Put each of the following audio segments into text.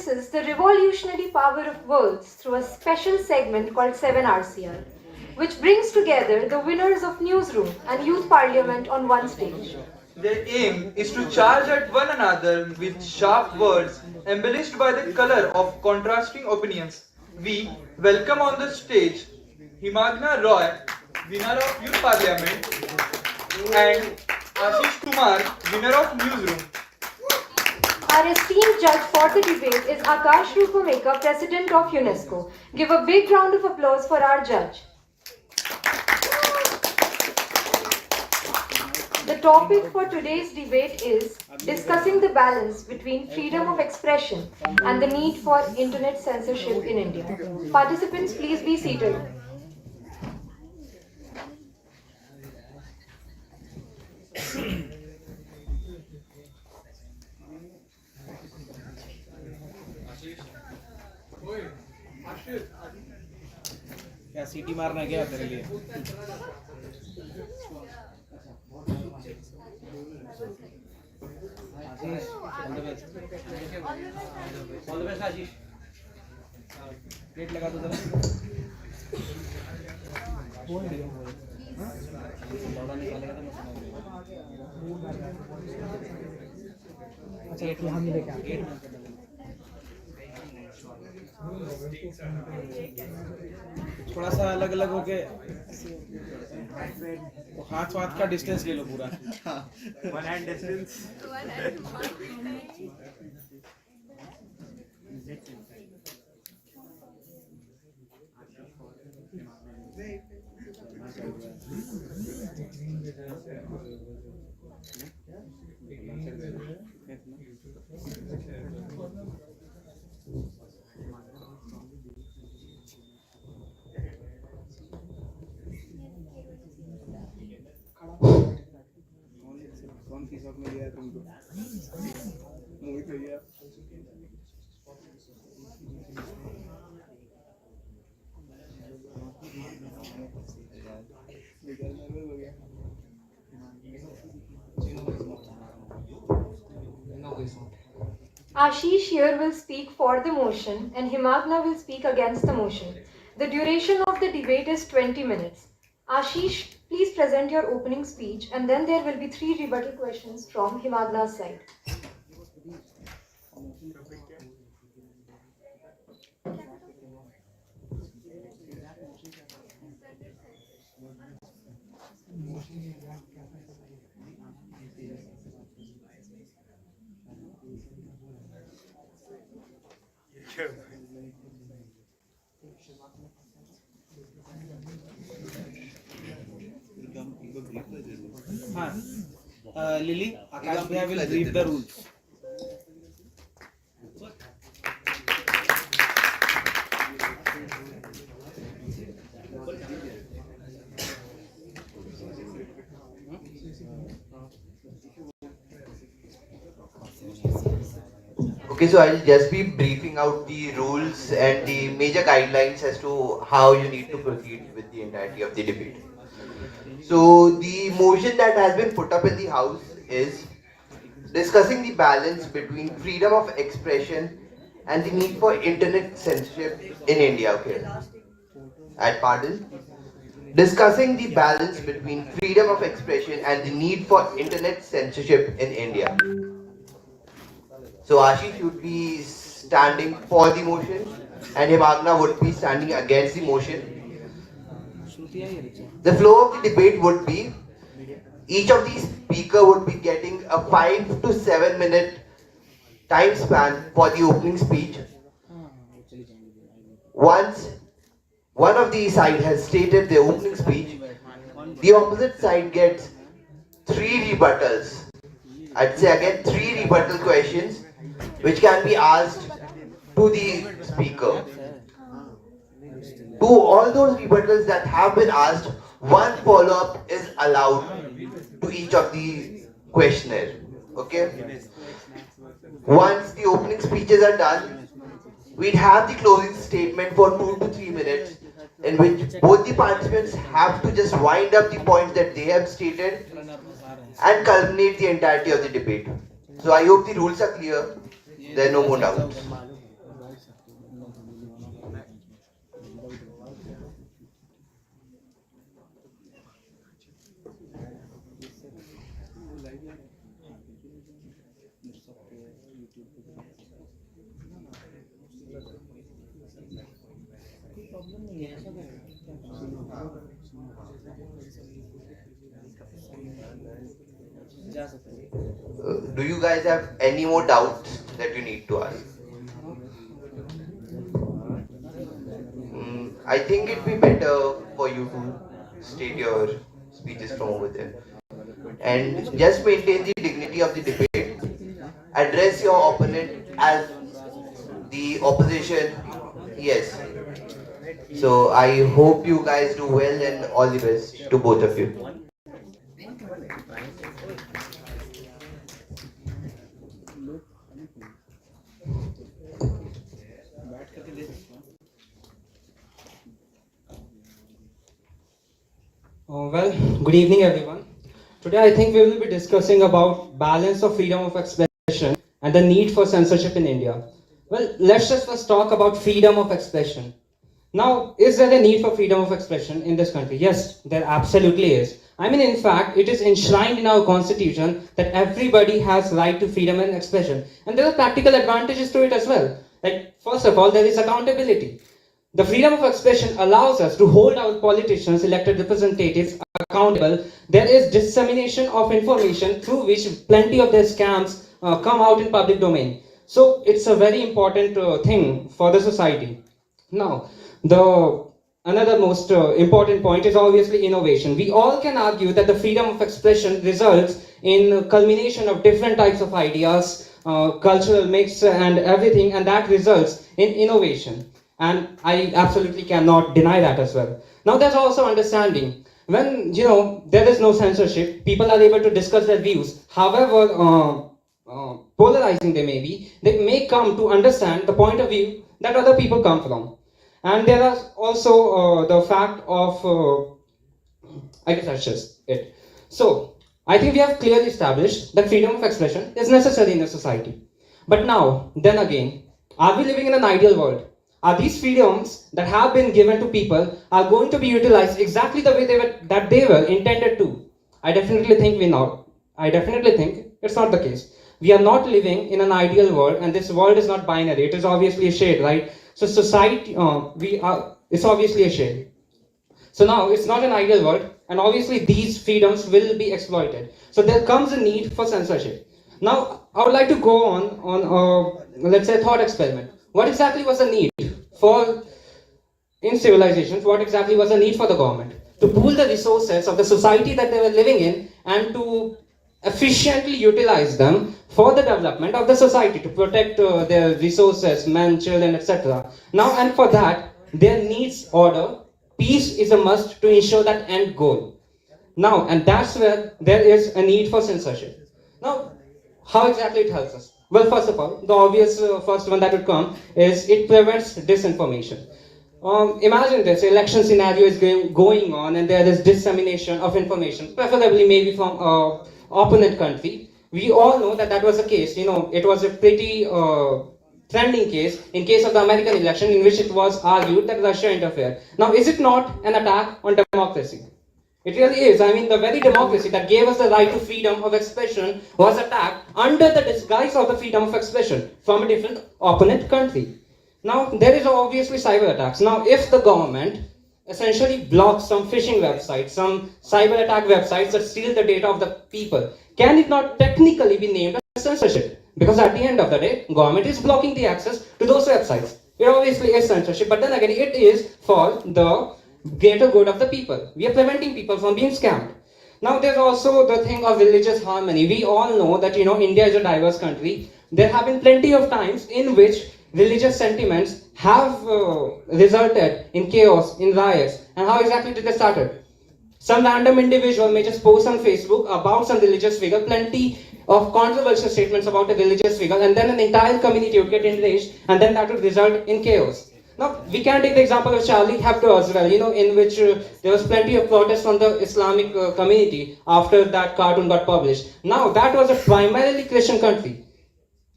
harnesses the revolutionary power of words through a special segment called 7RCR, which brings together the winners of Newsroom and Youth Parliament on one stage. Their aim is to charge at one another with sharp words embellished by the color of contrasting opinions. We welcome on the stage Himagna Roy, winner of Youth Parliament, and Ashish Kumar, winner of Newsroom. Our esteemed judge for the debate is Akash Rupameka, President of UNESCO. Give a big round of applause for our judge. The topic for today's debate is discussing the balance between freedom of expression and the need for internet censorship in India. Participants, please be seated. क्या सीटी मारना क्या तेरे लिए Ashish all the best Ashish plate लगा दो जरा दौड़ा निकालेगा तो मैं सुनाऊंगा अच्छा गेट हम लेके आ गेट थोड़ा सा अलग अलग होके तो हाथ वाथ का डिस्टेंस ले लो पूरा वन हैंड डिस्टेंस कौन सी शॉप में लिया तुमको मोहित हो गया Ashish here will speak for the motion and Himagna will speak against the motion. The duration of the debate is 20 minutes. Ashish, please present your opening speech and then there will be 3 rebuttal questions from Himagna's side. हाँ lily आकाश भैया will brief the rules. Okay, so I'll just be briefing out the rules and the major guidelines as to how you need to proceed with the entirety of the debate. So the motion that has been put up in the House is discussing the balance between freedom of expression and the need for internet censorship in India. Okay, pardon. Discussing the balance between freedom of expression and the need for internet censorship in India. So Ashish would be standing for the motion and Himagna would be standing against the motion. The flow of the debate would be, each of these speakers would be getting a 5 to 7 minute time span for the opening speech. Once one of the side has stated their opening speech, the opposite side gets 3 rebuttals. I'd say again 3 rebuttal questions which can be asked to the speaker. To all those rebuttals that have been asked, one follow-up is allowed to each of the questionnaire. Okay? Once the opening speeches are done, we'd have the closing statement for 2 to 3 minutes, in which both the participants have to just wind up the points that they have stated and culminate the entirety of the debate. So I hope the rules are clear. There are no more doubts. Do you guys have any more doubts that you need to ask? I think it'd be better for you to state your speeches from over there. And just maintain the dignity of the debate. Address your opponent as the opposition. Yes. So I hope you guys do well and all the best to both of you. Well, good evening, everyone. Today, I think we will be discussing about balance of freedom of expression and the need for censorship in India. Well, let's just first talk about freedom of expression. Now, is there a need for freedom of expression in this country? Yes, there absolutely is. I mean, in fact, it is enshrined in our constitution that everybody has right to freedom and expression. And there are practical advantages to it as well. Like, first of all, there is accountability. The freedom of expression allows us to hold our politicians, elected representatives accountable. There is dissemination of information through which plenty of their scams come out in public domain. So it's a very important thing for the society. Now, the another most important point is obviously innovation. We all can argue that the freedom of expression results in culmination of different types of ideas, cultural mix and everything, and that results in innovation. And I absolutely cannot deny that as well. Now there's also understanding. When there is no censorship, people are able to discuss their views. However polarizing they may be, they may come to understand the point of view that other people come from. And there is also the fact of, I guess that's just it. So, I think we have clearly established that freedom of expression is necessary in a society. But now, then again, are we living in an ideal world? Are these freedoms that have been given to people are going to be utilized exactly the way they were intended to? I definitely think it's not the case. We are not living in an ideal world, and this world is not binary. It is obviously a shade, right? So society, it's obviously a shade. So now it's not an ideal world, and obviously these freedoms will be exploited. So there comes a need for censorship. Now I would like to go on let's say a thought experiment. What exactly was the need for in civilizations? What exactly was the need for the government to pool the resources of the society that they were living in and to efficiently utilize them for the development of the society, to protect their resources, men, children, etc. Now, and for that, there needs order. Peace is a must to ensure that end goal. Now, and that's where there is a need for censorship. Now, how exactly it helps us? Well, first of all, the obvious first one that would come is it prevents disinformation. Imagine this election scenario is going on and there is dissemination of information, preferably maybe from opponent country. We all know that was the case. It was a pretty trending case in case of the American election, in which it was argued that Russia interfered. Now, is it not an attack on democracy? It really is. I mean, the very democracy that gave us the right to freedom of expression was attacked under the disguise of the freedom of expression from a different opponent country. Now, there is obviously cyber attacks. Now, if the government essentially blocks some phishing websites, some cyber attack websites that steal the data of the people, can it not technically be named as censorship? Because at the end of the day, government is blocking the access to those websites. It obviously is censorship, but then again, it is for the greater good of the people. We are preventing people from being scammed. Now, there's also the thing of religious harmony. We all know that India is a diverse country. There have been plenty of times in which religious sentiments have resulted in chaos, in riots. And how exactly did they start? Some random individual may just post on Facebook about some religious figure, plenty of controversial statements about a religious figure, and then an entire community would get enraged, and then that would result in chaos. Now, we can take the example of Charlie Hebdo as well, in which there was plenty of protest from the Islamic community after that cartoon got published. Now, that was a primarily Christian country.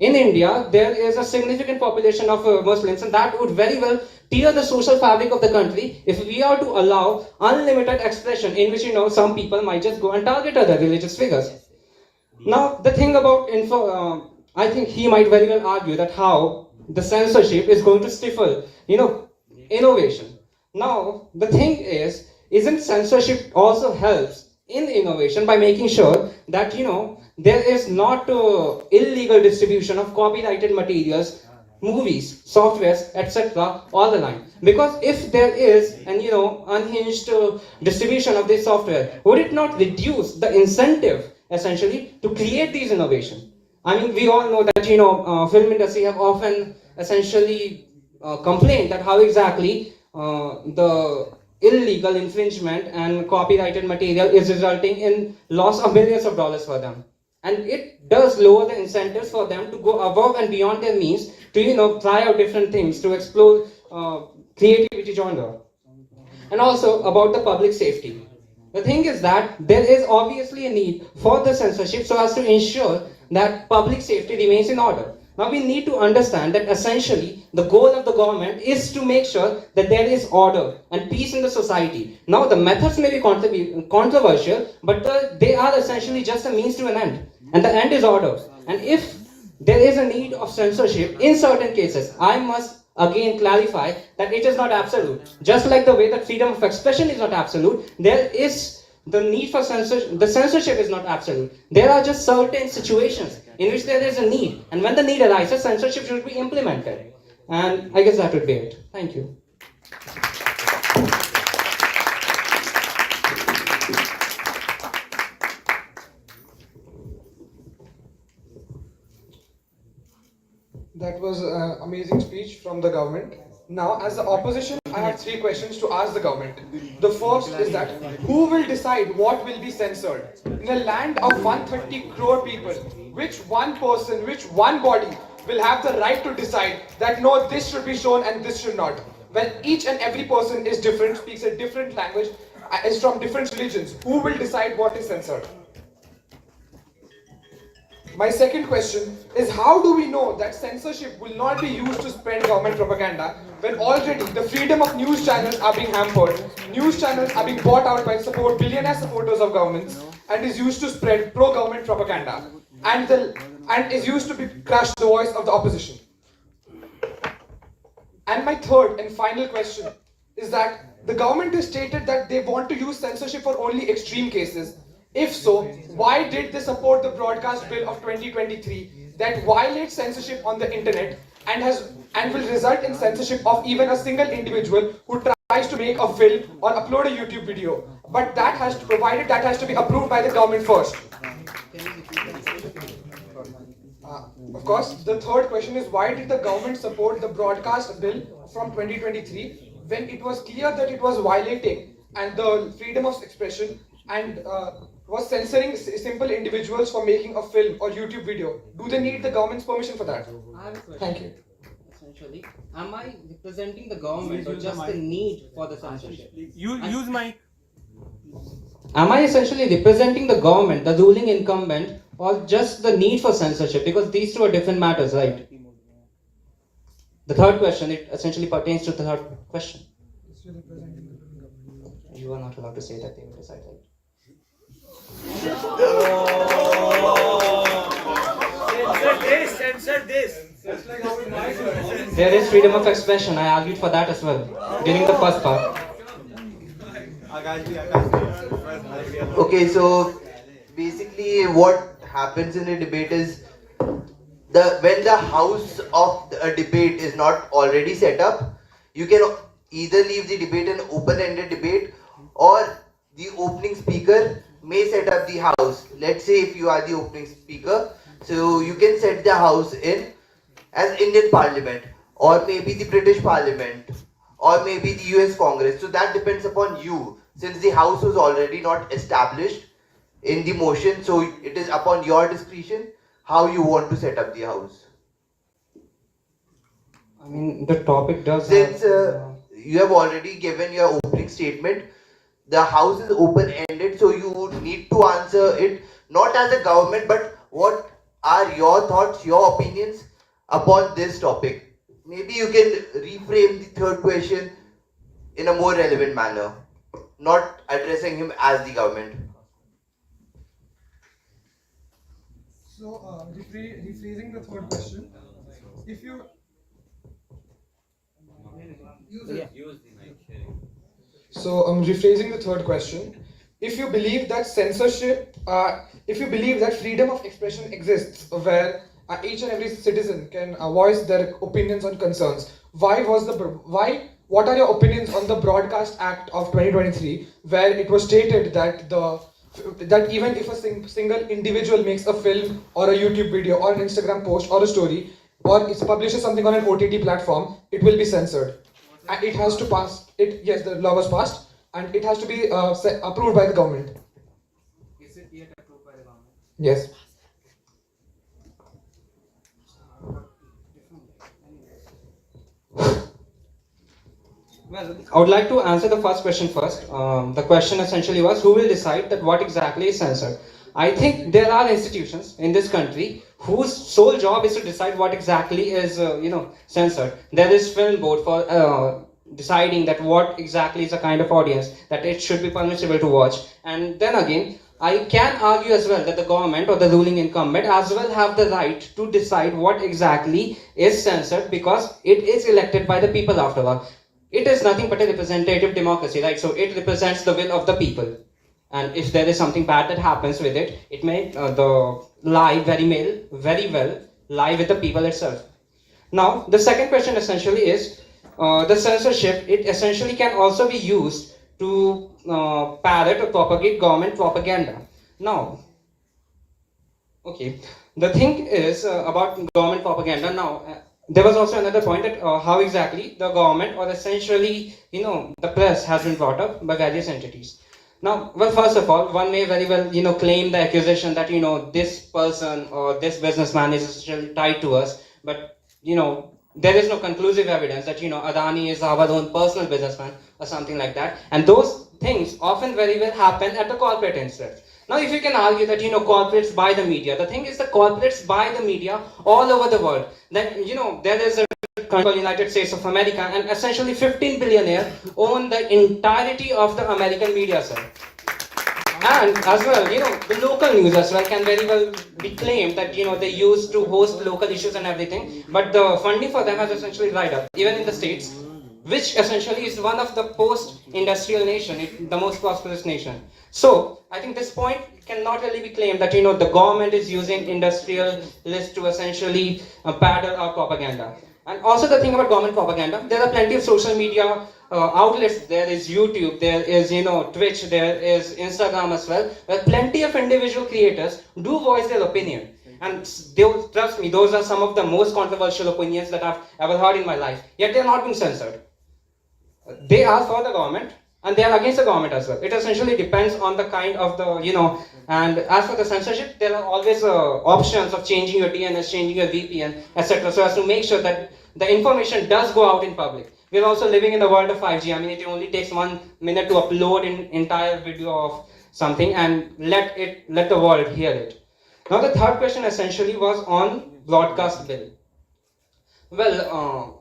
In India, there is a significant population of Muslims, and that would very well tear the social fabric of the country if we are to allow unlimited expression in which, some people might just go and target other religious figures. Now, the thing about I think he might very well argue that how the censorship is going to stifle, innovation. Now, the thing is, isn't censorship also helps in innovation by making sure that there is not illegal distribution of copyrighted materials, movies, softwares, etc. all the line. Because if there is an unhinged distribution of this software, would it not reduce the incentive essentially to create these innovations? I mean, we all know that film industry have often essentially complained that how exactly the illegal infringement and copyrighted material is resulting in loss of millions of dollars for them, and it does lower the incentives for them to go above and beyond their means to try out different things to explore creativity genre. And also about the public safety. The thing is that there is obviously a need for the censorship so as to ensure that public safety remains in order. Now we need to understand that essentially the goal of the government is to make sure that there is order and peace in the society. Now the methods may be controversial, but they are essentially just a means to an end. And the end is order. And if there is a need of censorship in certain cases, I must again clarify that it is not absolute. Just like the way that freedom of expression is not absolute, there is the need for censorship. The censorship is not absolute. There are just certain situations in which there is a need, and when the need arises, censorship should be implemented. And I guess that would be it. Thank you. That was an amazing speech from the government. Now, as the opposition, I have three questions to ask the government. The first is that who will decide what will be censored? In a land of 130 crore people, which one person, which one body will have the right to decide that no, this should be shown and this should not? When each and every person is different, speaks a different language, is from different religions, who will decide what is censored? My second question is, how do we know that censorship will not be used to spread government propaganda when already the freedom of news channels are being hampered, news channels are being bought out by billionaire supporters of governments, and is used to spread pro-government propaganda, and is used to crush the voice of the opposition? And my third and final question is that the government has stated that they want to use censorship for only extreme cases. If so, why did they support the broadcast bill of 2023 that violates censorship on the internet and will result in censorship of even a single individual who tries to make a film or upload a YouTube video? But that has to be approved by the government first. Of course, the third question is, why did the government support the broadcast bill from 2023 when it was clear that it was violating and the freedom of expression and was censoring simple individuals for making a film or YouTube video? Do they need the government's permission for that? I have a question. Thank you. Essentially, am I representing the government or just the need for the censorship? Use mic. Am I essentially representing the government, the ruling incumbent, or just the need for censorship? Because these two are different matters, right? The third question, it essentially pertains to the third question. You are not allowed to say that they will decide, right? Censor this. There is freedom of expression. I argued for that as well during the first part. Okay, so basically what happens in a debate is when the house of a debate is not already set up, you can either leave the debate an open-ended debate, or the opening speaker may set up the house. Let's say if you are the opening speaker, so you can set the house in as Indian Parliament, or maybe the British Parliament, or maybe the US Congress. So that depends upon you, since the house was already not established in the motion, so it is upon your discretion how you want to set up the house. I mean, the topic does Since have, you have already given your opening statement, the house is open-ended, so you would need to answer it not as a government, but what are your thoughts, your opinions upon this topic. Maybe you can reframe the third question in a more relevant manner, not addressing him as the government. So, rephrasing the third question, if you So I'm rephrasing the third question. If you believe that if you believe that freedom of expression exists where each and every citizen can voice their opinions on concerns, what are your opinions on the Broadcast Act of 2023, where it was stated that that even if a single individual makes a film or a YouTube video or an Instagram post or a story or it publishes something on an OTT platform, it will be censored. And it has to pass. Yes, the law was passed, and it has to be approved by the government. Is it yet approved by the government? Yes. Well, I would like to answer the first question first. The question essentially was, who will decide that what exactly is censored? I think there are institutions in this country whose sole job is to decide what exactly is, censored. There is film board for deciding that what exactly is a kind of audience that it should be permissible to watch. And then again, I can argue as well that the government or the ruling incumbent as well have the right to decide what exactly is censored because it is elected by the people after all. It is nothing but a representative democracy, right? So it represents the will of the people. And if there is something bad that happens with it, it may very well lie with the people itself. Now, the second question essentially is the censorship. It essentially can also be used to parrot or propagate government propaganda. Now, okay, the thing is about government propaganda. Now, there was also another point that how exactly the government or essentially, the press has been brought up by various entities. Now, well, first of all, one may very well, claim the accusation that, this person or this businessman is essentially tied to us, but, there is no conclusive evidence that, Adani is our own personal businessman or something like that. And those things often very well happen at the corporate instead. Now, if you can argue that, corporates buy the media, the thing is the corporates buy the media all over the world. Then, there is a country called United States of America and essentially 15 billionaires own the entirety of the American media side. And as well, the local news as well can very well be claimed that, they used to host local issues and everything, but the funding for them has essentially dried up, even in the States, which essentially is one of the post-industrial nation, the most prosperous nation. So, I think this point cannot really be claimed that, the government is using industrialists to essentially paddle our propaganda. And also the thing about government propaganda, there are plenty of social media outlets. There is YouTube, there is Twitch, there is Instagram as well, where plenty of individual creators do voice their opinion. And trust me, those are some of the most controversial opinions that I've ever heard in my life. Yet they are not being censored. They are for the government and they are against the government as well. It essentially depends on the kind of the, and as for the censorship, there are always options of changing your DNS, changing your VPN, etc. so as to make sure that the information does go out in public. We're also living in the world of 5G. I mean, it only takes 1 minute to upload an entire video of something and let the world hear it. Now, the third question essentially was on broadcast bill. Well,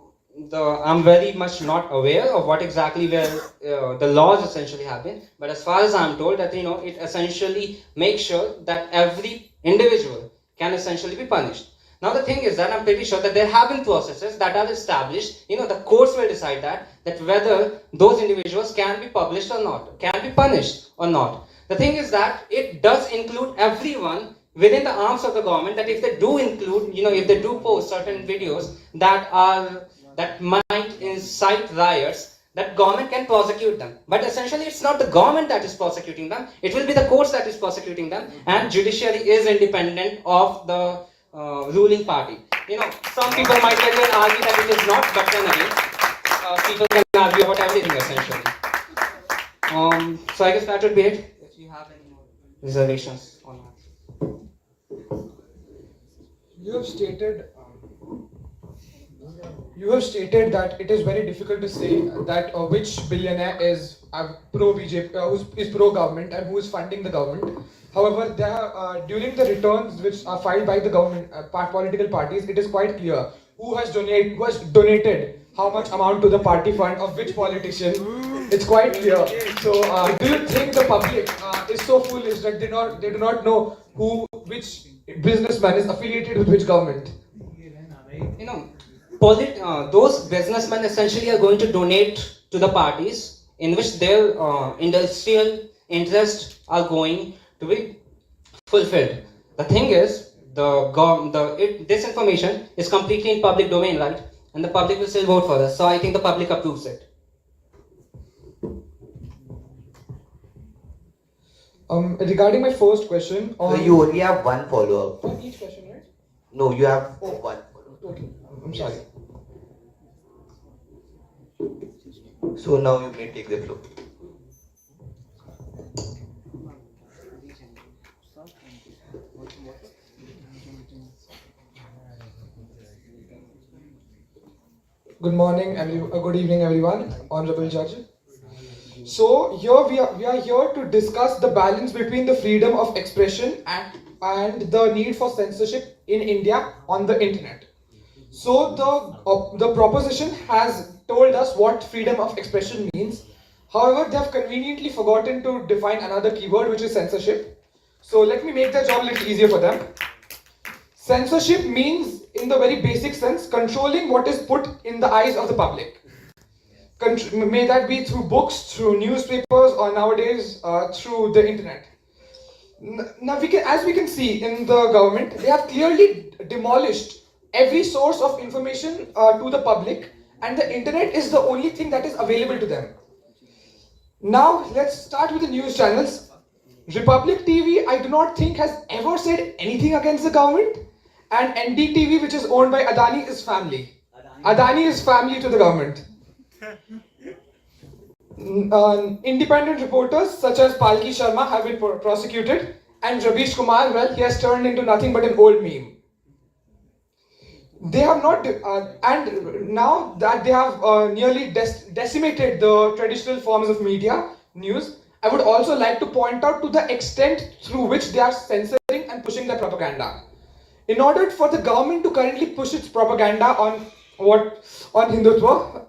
I'm very much not aware of what exactly the laws essentially have been, but as far as I'm told that it essentially makes sure that every individual can essentially be punished. Now the thing is that I'm pretty sure that there have been processes that are established. The courts will decide that whether those individuals can be published or not, can be punished or not. The thing is that it does include everyone within the arms of the government. That if they do include, if they do post certain videos that might incite riots, that government can prosecute them. But essentially it's not the government that is prosecuting them, it will be the courts that is prosecuting them, and judiciary is independent of the ruling party. Some people might very well argue that it is not, but then again, people can argue about everything essentially. So I guess that would be it. If you have any more reservations on that. You have stated that it is very difficult to say that which billionaire is pro BJP, who is pro government, and who is funding the government. However, during the returns which are filed by the government political parties, it is quite clear who has donated how much amount to the party fund of which politician. It's quite clear. So, do you think the public is so foolish that they do not know which businessman is affiliated with which government? Those businessmen essentially are going to donate to the parties in which their industrial interests are going to be fulfilled. The thing is, this information is completely in public domain, right? And the public will still vote for this. So I think the public approves it. Regarding my first question So on you only have one follow-up. on each question, right? No, you have one follow-up. Okay, I'm sorry. So now you may take the floor. Good morning, good evening, everyone. Honorable Judge. So here we are here to discuss the balance between the freedom of expression and the need for censorship in India on the internet. So the proposition has told us what freedom of expression means. However, they have conveniently forgotten to define another keyword, which is censorship. So let me make their job a little easier for them. Censorship means, in the very basic sense, controlling what is put in the eyes of the public. May that be through books, through newspapers, or nowadays through the internet. Now, as we can see in the government, they have clearly demolished every source of information to the public, and the internet is the only thing that is available to them. Now, let's start with the news channels. Republic TV, I do not think has ever said anything against the government, and NDTV, which is owned by Adani, is family. Adani is family to the government. Independent reporters such as Palki Sharma have been prosecuted, and Rabish Kumar, well, he has turned into nothing but an old meme. They have not, and now that they have nearly decimated the traditional forms of media, news, I would also like to point out to the extent through which they are censoring and pushing their propaganda. In order for the government to currently push its propaganda on Hindutva,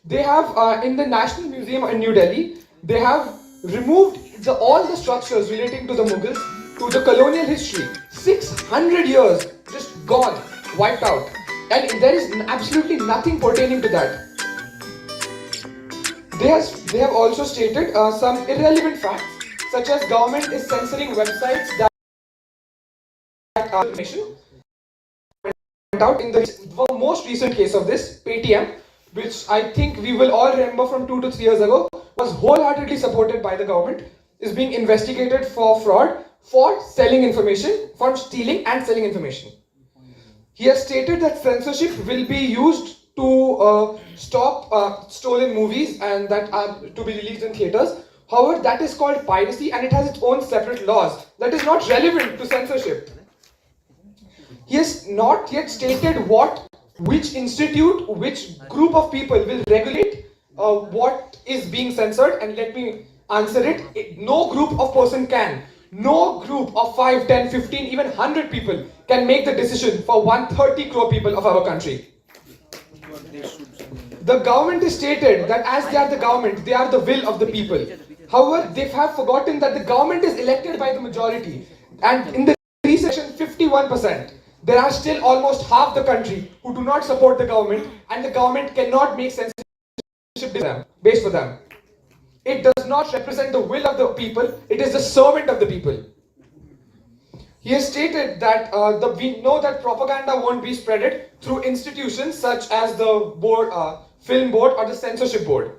they have in the National Museum in New Delhi, they have removed all the structures relating to the Mughals, to the colonial history. 600 years just gone, wiped out, and there is absolutely nothing pertaining to that. They have also stated some irrelevant facts, such as government is censoring websites that are information. Out in the most recent case of this, Paytm, which I think we will all remember from 2 to 3 years ago, was wholeheartedly supported by the government, is being investigated for fraud, for selling information, for stealing and selling information. He has stated that censorship will be used to stop stolen movies and that are to be released in theatres. However, that is called piracy and it has its own separate laws. That is not relevant to censorship. He has not yet stated which institute, which group of people will regulate what is being censored, and let me answer it. No group of person can. No group of 5, 10, 15, even 100 people can make the decision for 130 crore people of our country. The government is stated that as they are the government, they are the will of the people. However, they have forgotten that the government is elected by the majority, and in the recession 51%. There are still almost half the country who do not support the government, and the government cannot make censorship based for them. It does not represent the will of the people, it is the servant of the people. He has stated that we know that propaganda won't be spreaded through institutions such as the board, film board or the censorship board.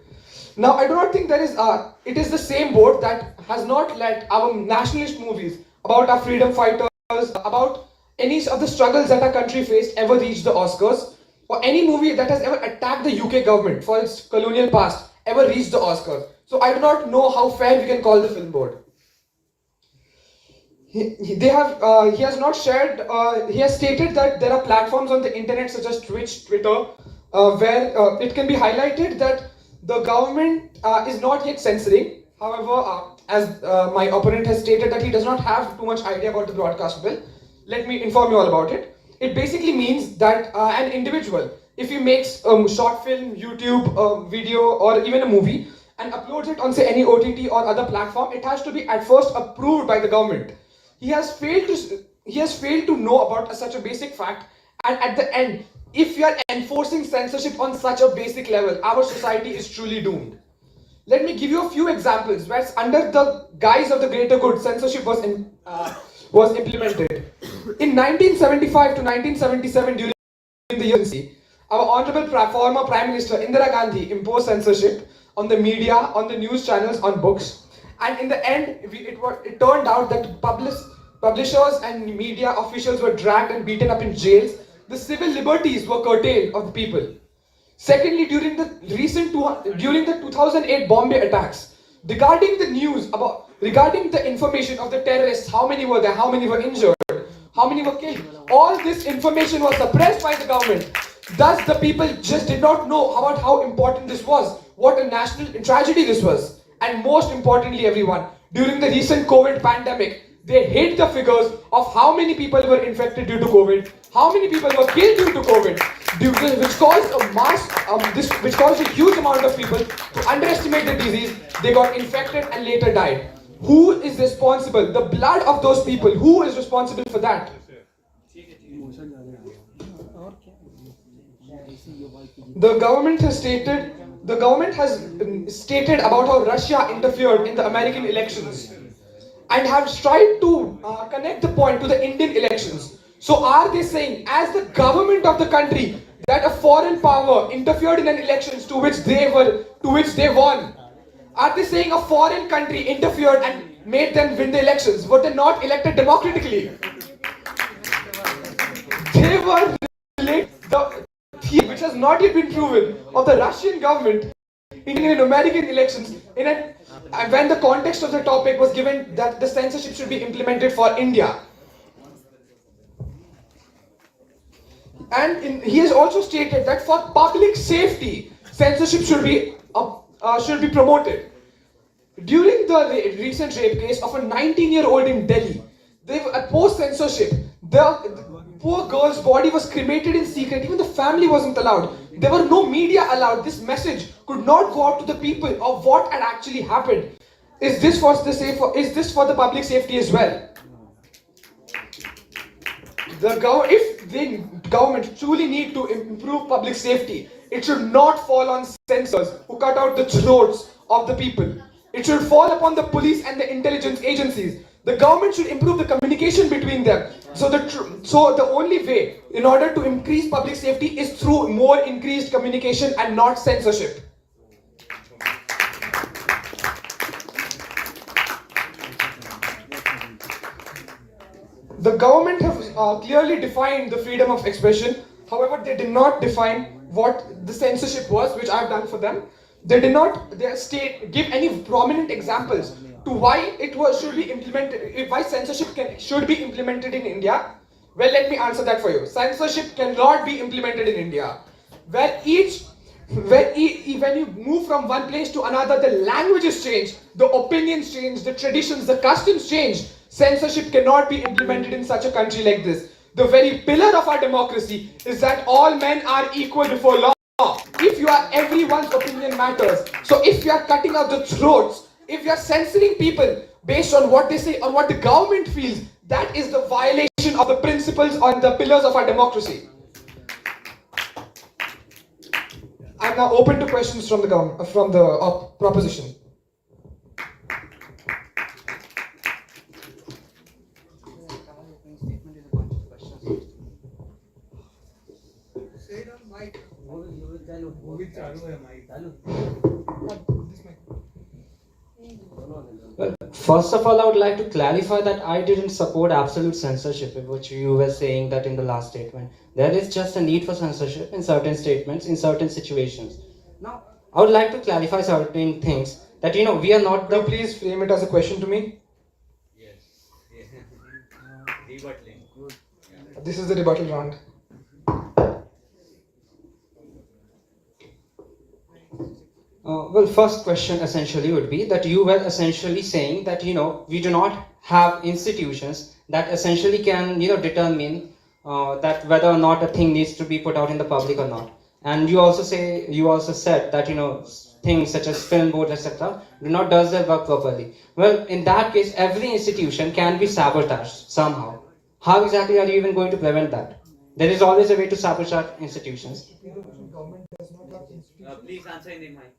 Now, I do not think it is the same board that has not let our nationalist movies about our freedom fighters, about any of the struggles that our country faced ever reach the Oscars, or any movie that has ever attacked the UK government for its colonial past ever reached the Oscars. So I do not know how fair we can call the film board. He has not shared, he has stated that there are platforms on the internet such as Twitch, Twitter, where it can be highlighted that the government is not yet censoring. However, as my opponent has stated that he does not have too much idea about the broadcast bill, let me inform you all about it. It basically means that an individual, if he makes a short film, YouTube video, or even a movie, and uploads it on say any OTT or other platform, it has to be at first approved by the government. He has failed to know about such a basic fact, and at the end, if you are enforcing censorship on such a basic level, our society is truly doomed. Let me give you a few examples where under the guise of the greater good, censorship was implemented. In 1975 to 1977, during the years, our honorable former Prime Minister Indira Gandhi imposed censorship on the media, on the news channels, on books. And in the end, it turned out that publishers and media officials were dragged and beaten up in jails. The civil liberties were curtailed of the people. Secondly, during the 2008 Bombay attacks, regarding the news regarding the information of the terrorists, how many were there, how many were injured, how many were killed, all this information was suppressed by the government. Thus, the people just did not know about how important this was, what a national tragedy this was. And most importantly, everyone, during the recent COVID pandemic, they hid the figures of how many people were infected due to COVID, how many people were killed due to COVID, which caused a huge amount of people to underestimate the disease. They got infected and later died. Who is responsible? The blood of those people. Who is responsible for that? The government has stated about how Russia interfered in the American elections and have tried to connect the point to the Indian elections. So are they saying, as the government of the country, that a foreign power interfered in an elections to which they won? Are they saying a foreign country interfered and made them win the elections? Were they not elected democratically? They were related the theory, which has not yet been proven, of the Russian government in American elections when the context of the topic was given that the censorship should be implemented for India. And he has also stated that for public safety, censorship should be promoted. During the recent rape case of a 19-year-old in Delhi, they opposed censorship. The poor girl's body was cremated in secret. Even the family wasn't allowed. There were no media allowed. This message could not go out to the people of what had actually happened. Is this for the public safety as well? If the government truly need to improve public safety, it should not fall on censors who cut out the throats of the people. It should fall upon the police and the intelligence agencies. The government should improve the communication between them. So the only way in order to increase public safety is through more increased communication and not censorship. The government has clearly defined the freedom of expression. However, they did not define what the censorship was, which I have done for them. They did not give any prominent examples to why should be implemented, why censorship should be implemented in India. Well, let me answer that for you. Censorship cannot be implemented in India. When you move from one place to another, the languages change, the opinions change, the traditions, the customs change. Censorship cannot be implemented in such a country like this. The very pillar of our democracy is that all men are equal before law. If everyone's opinion matters. So if you are cutting out the throats, if you are censoring people based on what they say, on what the government feels, that is the violation of the principles on the pillars of our democracy. I am now open to questions from the proposition. Well, first of all, I would like to clarify that I didn't support absolute censorship, which you were saying that in the last statement. There is just a need for censorship in certain statements, in certain situations. Now, I would like to clarify certain things that, we are not the... Please frame it as a question to me. This is the rebuttal round. Well, first question essentially would be that you were essentially saying that, we do not have institutions that essentially can, determine that whether or not a thing needs to be put out in the public or not. And you also said that, things such as film boards, etc. does their work properly. Well, in that case, every institution can be sabotaged somehow. How exactly are you even going to prevent that? There is always a way to sabotage institutions. Please answer in the mic.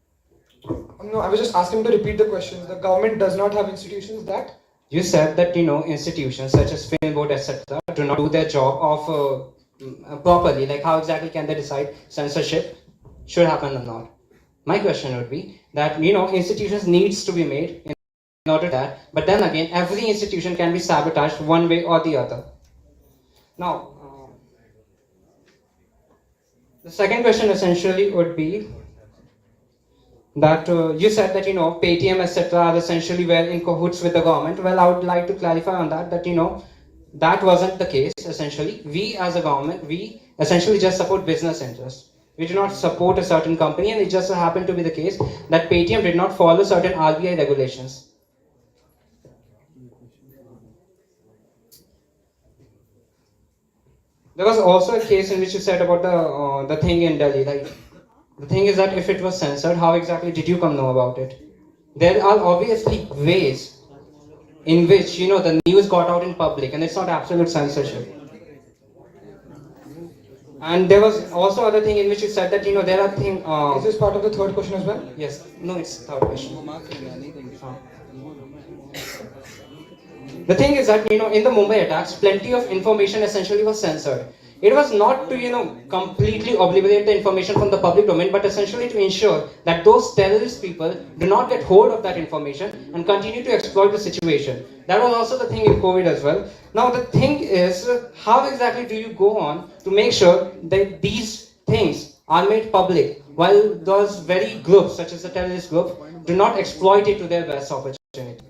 No, I was just asking to repeat the question. The government does not have institutions that. You said that institutions such as film board etc. do not do their job of properly. Like how exactly can they decide censorship should happen or not? My question would be that institutions needs to be made in order to that. But then again, every institution can be sabotaged one way or the other. Now, the second question essentially would be that you said that Paytm etc. are essentially were in cahoots with the government. Well, I would like to clarify on that that wasn't the case. Essentially, we as a government we essentially just support business interests. We do not support a certain company, and it just so happened to be the case that Paytm did not follow certain RBI regulations. There was also a case in which you said about the thing in Delhi. Like the thing is that if it was censored, how exactly did you come know about it? There are obviously ways in which the news got out in public, and it's not absolute censorship. And there was also other thing in which you said that there are thing. Is this part of the third question as well? Yes, no, it's third question. The thing is that in the Mumbai attacks, plenty of information essentially was censored. It was not to completely obliterate the information from the public domain, but essentially to ensure that those terrorist people do not get hold of that information and continue to exploit the situation. That was also the thing in COVID as well. Now the thing is, how exactly do you go on to make sure that these things are made public while those very groups, such as the terrorist group, do not exploit it to their best opportunity?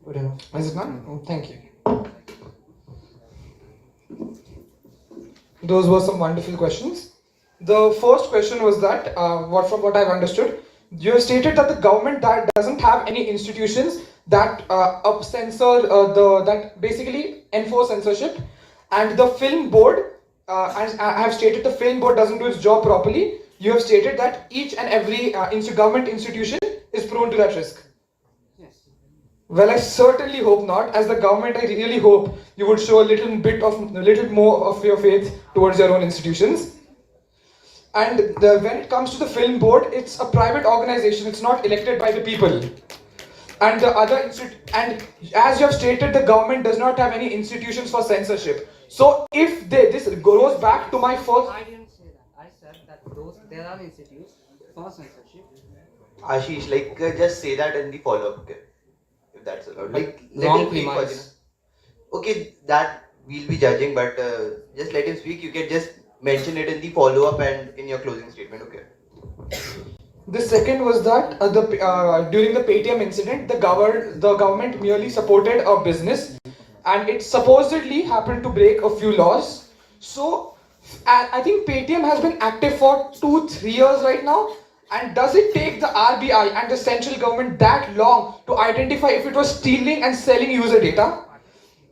Good enough. Is it not? Oh, thank you. Those were some wonderful questions. The first question was that, from what I've understood, you have stated that the government that doesn't have any institutions that censor that basically enforce censorship, and the film board, as I have stated, the film board doesn't do its job properly. You have stated that each and every government institution is prone to that risk. Well, I certainly hope not. As the government, I really hope you would show a little more of your faith towards your own institutions. And when it comes to the film board, it's a private organization. It's not elected by the people. And the other and as you have stated, the government does not have any institutions for censorship. So if this goes back to my first. I didn't say that. I said that there are institutes for censorship. Ashish, just say that in the follow-up, okay? If that's allowed. Wrong him speak premise. Okay, that we'll be judging, but just let him speak. You can just mention it in the follow-up and in your closing statement, okay? The second was that during the Paytm incident, the government merely supported a business, and it supposedly happened to break a few laws. So I think Paytm has been active for 2-3 years right now. And does it take the RBI and the central government that long to identify if it was stealing and selling user data?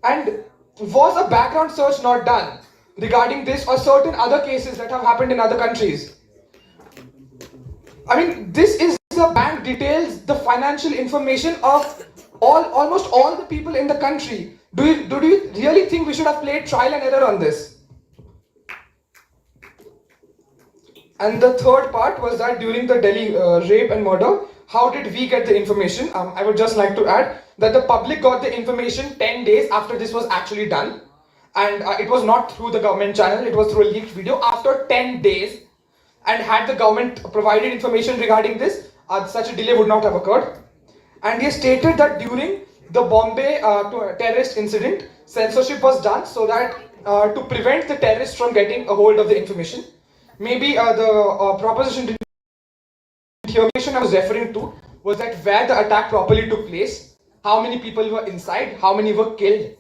And was a background search not done regarding this or certain other cases that have happened in other countries? I mean, this is the bank details, the financial information of almost all the people in the country. Do you really think we should have played trial and error on this? And the third part was that during the Delhi rape and murder, how did we get the information? I would just like to add that the public got the information 10 days after this was actually done. And it was not through the government channel, it was through a leaked video after 10 days. And had the government provided information regarding this, such a delay would not have occurred. And he stated that during the Bombay terrorist incident, censorship was done so that to prevent the terrorists from getting a hold of the information. Maybe the proposition didn't hear me. I was referring to was that where the attack properly took place, how many people were inside, how many were killed.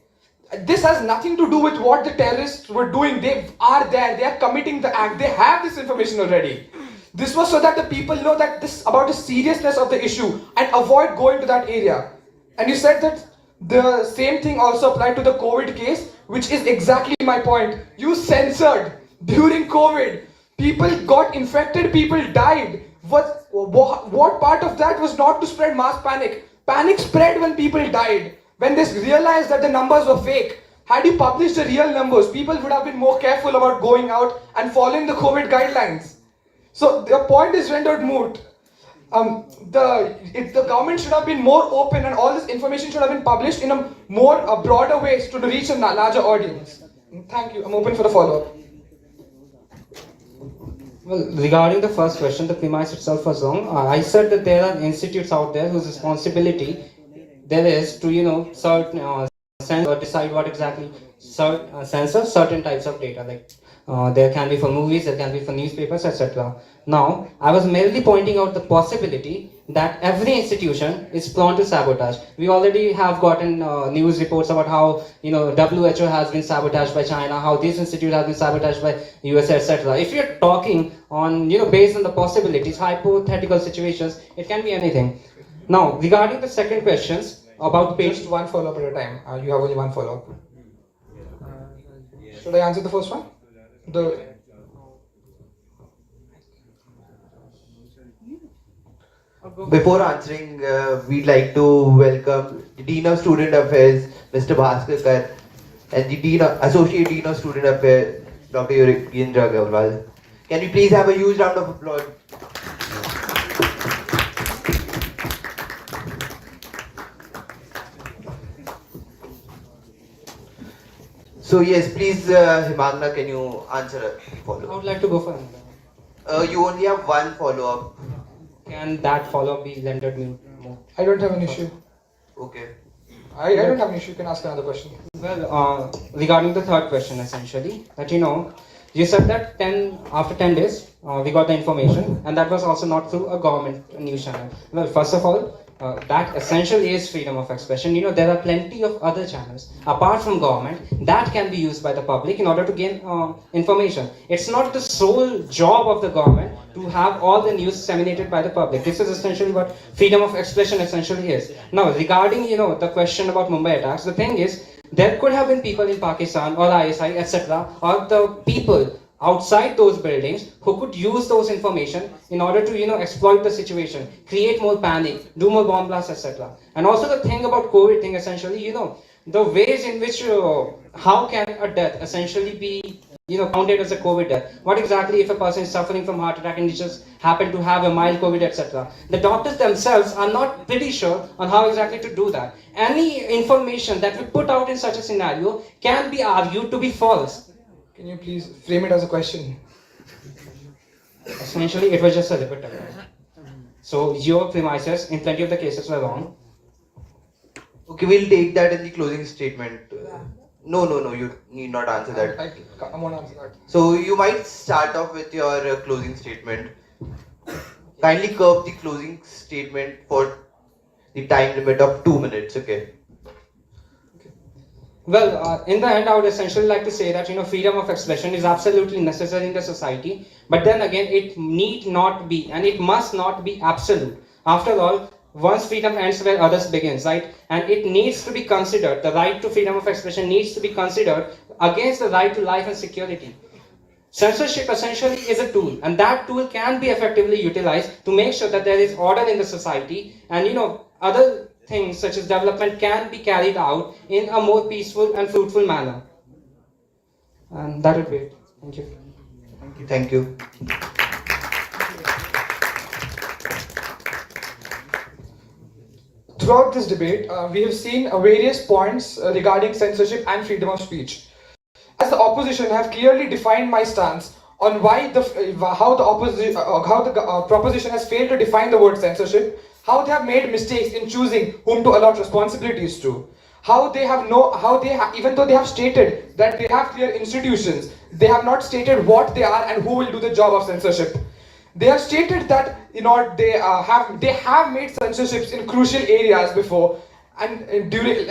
This has nothing to do with what the terrorists were doing. They are there, they are committing the act, they have this information already. This was so that the people know that this about the seriousness of the issue and avoid going to that area. And you said that the same thing also applied to the COVID case, which is exactly my point. You censored during COVID. People got infected, people died. What part of that was not to spread mass panic? Panic spread when people died. When they realized that the numbers were fake. Had you published the real numbers, people would have been more careful about going out and following the COVID guidelines. So the point is rendered moot. The government should have been more open, and all this information should have been published in a more broader ways to reach a larger audience. Thank you. I'm open for the follow-up. Well, regarding the first question, the premise itself was wrong. I said that there are institutes out there whose responsibility there is to, certain or decide what exactly censor certain types of data. Like there can be for movies, there can be for newspapers, etc. Now, I was merely pointing out the possibility that every institution is prone to sabotage. We already have gotten news reports about how WHO has been sabotaged by China, how this institute has been sabotaged by USA, etc. If you're talking on based on the possibilities, hypothetical situations, it can be anything. Now, regarding the second questions about page. Just one follow-up at a time. You have only one follow-up. Should I answer the first one? Before answering, we'd like to welcome the Dean of Student Affairs, Mr. Bhaskar Kar, and the Associate Dean of Student Affairs, Dr. Yurendra Agarwal. Can we please have a huge round of applause? So yes, please, Himagna, can you answer a I follow-up? would like to go for another. You only have one follow-up. Can that follow-up be rendered mute? I don't have an issue. Okay. I don't have an issue. You can ask another question. Well, regarding the third question, essentially, that you said that after 10 days, we got the information, and that was also not through a government news channel. Well, first of all, that essentially is freedom of expression. There are plenty of other channels apart from government that can be used by the public in order to gain information. It's not the sole job of the government to have all the news disseminated by the public. This is essentially what freedom of expression essentially is. Now, regarding the question about Mumbai attacks, the thing is, there could have been people in Pakistan or ISI, etc., or the people outside those buildings who could use those information in order to exploit the situation, create more panic, do more bomb blasts, etc. And also the thing about COVID thing, essentially, the ways in which how can a death essentially be counted as a COVID death? What exactly if a person is suffering from heart attack and he just happen to have a mild COVID, etc.? The doctors themselves are not pretty sure on how exactly to do that. Any information that we put out in such a scenario can be argued to be false. Can you please frame it as a question? Essentially, it was just a repetitive. So your premises in plenty of the cases were wrong. Okay, we'll take that in the closing statement. No, you need not answer that. I won't answer that. So you might start off with your closing statement. Kindly curb the closing statement for the time limit of 2 minutes, okay? Well, in the end, I would essentially like to say that freedom of expression is absolutely necessary in the society, but then again, it need not be and it must not be absolute. After all, once freedom ends where others begins, right? And it needs to be considered, the right to freedom of expression needs to be considered against the right to life and security. Censorship essentially is a tool, and that tool can be effectively utilized to make sure that there is order in the society, and other things such as development can be carried out in a more peaceful and fruitful manner. And that would be it. Thank you. Thank you. Throughout this debate, we have seen various points regarding censorship and freedom of speech. As the opposition, I have clearly defined my stance on how the proposition has failed to define the word censorship, how they have made mistakes in choosing whom to allot responsibilities to, even though they have stated that they have clear institutions, they have not stated what they are and who will do the job of censorship. They have stated that they have made censorships in crucial areas before, and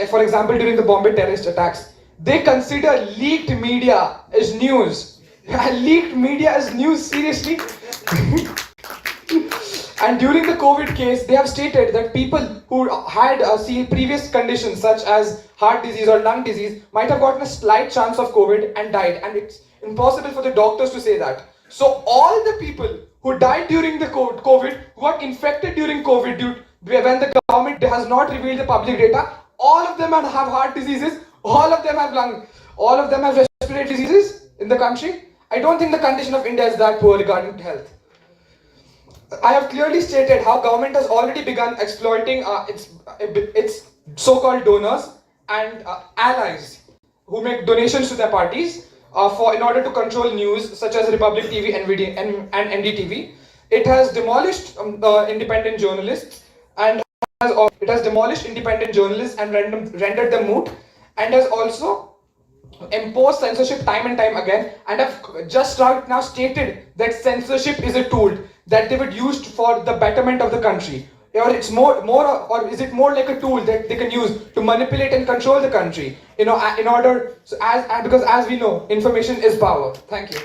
for example, during the Bombay terrorist attacks, they consider leaked media as news. Leaked media as news, seriously? And during the COVID case, they have stated that people who had previous conditions such as heart disease or lung disease might have gotten a slight chance of COVID and died, and it's impossible for the doctors to say that. So all the people who died during the COVID, who got infected during COVID, when the government has not revealed the public data, all of them have heart diseases, all of them have lung, all of them have respiratory diseases in the country. I don't think the condition of India is that poor regarding health. I have clearly stated how government has already begun exploiting its so-called donors and allies who make donations to their parties for in order to control news such as Republic TV and NDTV. It has demolished independent journalists and it has demolished independent journalists and rendered them moot, and has also impose censorship time and time again, and have just right now stated that censorship is a tool that they would use for the betterment of the country, or it's more or is it more like a tool that they can use to manipulate and control the country, in order, so because as we know, information is power. Thank you.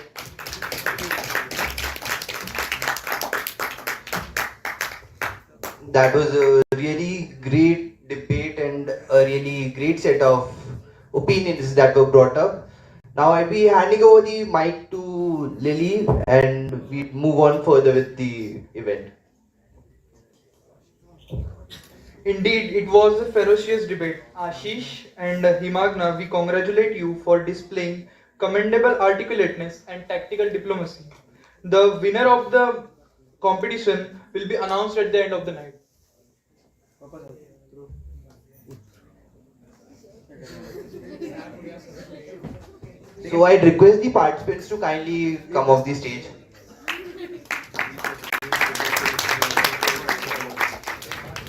That was a really great debate and a really great set of opinions that were brought up. Now I'll be handing over the mic to Lily and we move on further with the event. Indeed, it was a ferocious debate. Ashish and Himagna, we congratulate you for displaying commendable articulateness and tactical diplomacy. The winner of the competition will be announced at the end of the night. So I'd request the participants to kindly come off the stage.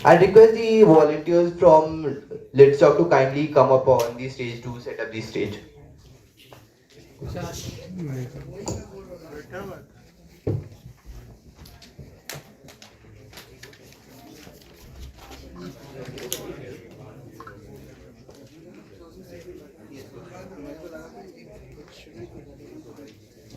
I'd request the volunteers from Let's Talk to kindly come up on the stage to set up the stage.